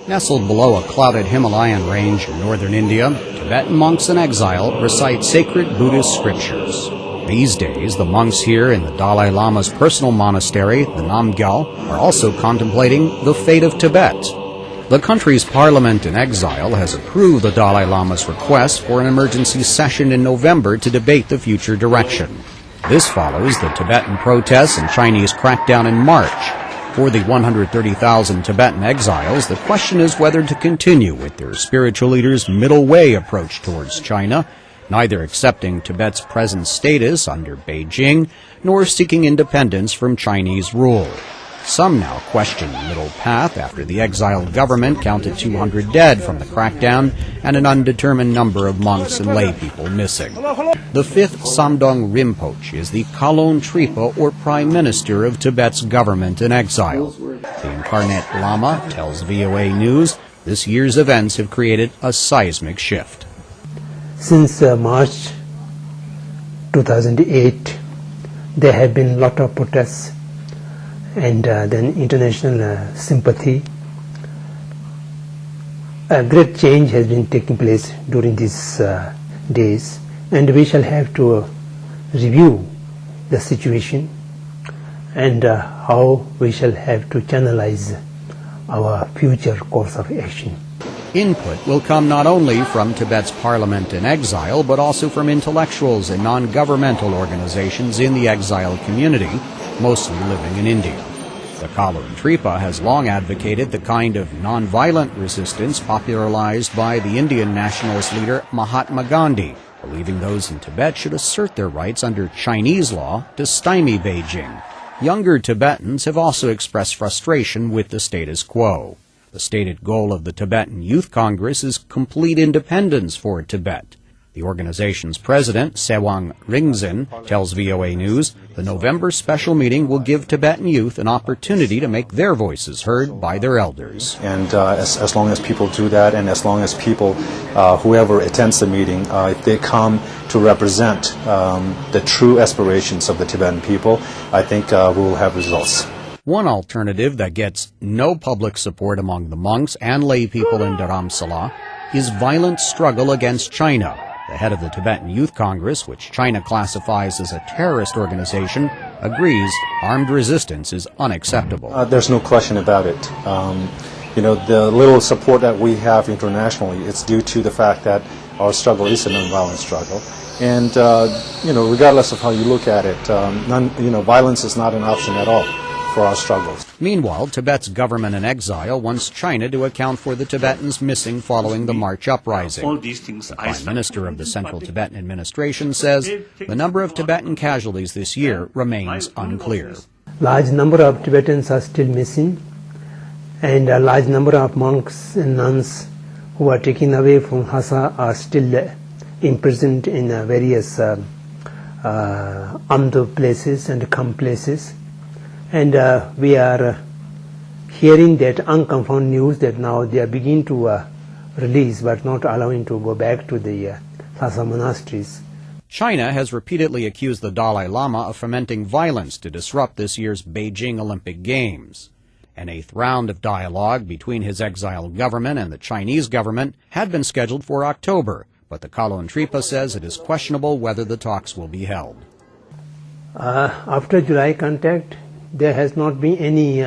Nestled below a clouded Himalayan range in northern India, Tibetan monks in exile recite sacred Buddhist scriptures. These days, the monks here in the Dalai Lama's personal monastery, the Namgyal, are also contemplating the fate of Tibet. The country's parliament in exile has approved the Dalai Lama's request for an emergency session in November to debate the future direction. This follows the Tibetan protests and Chinese crackdown in March. For the 130,000 Tibetan exiles, the question is whether to continue with their spiritual leaders' middle way approach towards China, neither accepting Tibet's present status under Beijing nor seeking independence from Chinese rule. Some now question the middle path after the exiled government counted 200 dead from the crackdown and an undetermined number of monks and lay people missing. The fifth Samdong Rinpoche is the Kalon Tripa, or Prime Minister of Tibet's government in exile. The incarnate Lama tells VOA News this year's events have created a seismic shift. Since March 2008, there have been a lot of protests and then international sympathy. A great change has been taking place during these days, and we shall have to review the situation and how we shall have to channelize our future course of action. Input will come not only from Tibet's parliament in exile, but also from intellectuals and non-governmental organizations in the exiled community, mostly living in India. The Kalon Tripa has long advocated the kind of non-violent resistance popularized by the Indian nationalist leader Mahatma Gandhi, believing those in Tibet should assert their rights under Chinese law to stymie Beijing. Younger Tibetans have also expressed frustration with the status quo. The stated goal of the Tibetan Youth Congress is complete independence for Tibet. The organization's president, Sewang Ringzin, tells VOA News the November special meeting will give Tibetan youth an opportunity to make their voices heard by their elders. And as long as people do that, and as long as people, whoever attends the meeting, if they come to represent the true aspirations of the Tibetan people, I think we will have results. One alternative that gets no public support among the monks and lay people in Dharamsala is violent struggle against China. The head of the Tibetan Youth Congress, which China classifies as a terrorist organization, agrees armed resistance is unacceptable. There's no question about it. The little support that we have internationally, it's due to the fact that our struggle is a non-violent struggle. And, regardless of how you look at it, violence is not an option at all for our struggles. Meanwhile, Tibet's government in exile wants China to account for the Tibetans missing following the March uprising. The Prime Minister of the Central Tibetan Administration says the number of Tibetan casualties this year remains unclear. Large number of Tibetans are still missing, and a large number of monks and nuns who are taken away from Lhasa are still imprisoned in various Amdo places and Kham places. And we are hearing that unconfirmed news that now they are beginning to release but not allowing to go back to the Lhasa monasteries. China has repeatedly accused the Dalai Lama of fomenting violence to disrupt this year's Beijing Olympic Games. An eighth round of dialogue between his exiled government and the Chinese government had been scheduled for October, but the Kalon Tripa says it is questionable whether the talks will be held. After July contact, there has not been any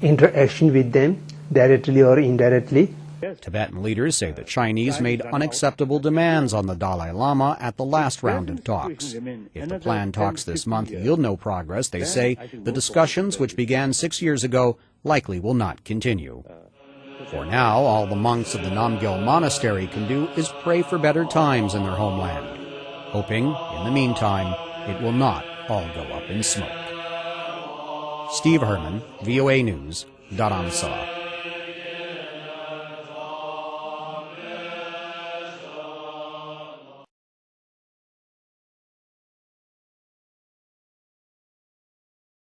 interaction with them, directly or indirectly. Tibetan leaders say the Chinese made unacceptable demands on the Dalai Lama at the last round of talks. If the planned talks this month yield no progress, they say the discussions, which began 6 years ago, likely will not continue. For now, all the monks of the Namgyal monastery can do is pray for better times in their homeland, hoping, in the meantime, it will not all go up in smoke. Steve Herman, VOA News, Dharamsala.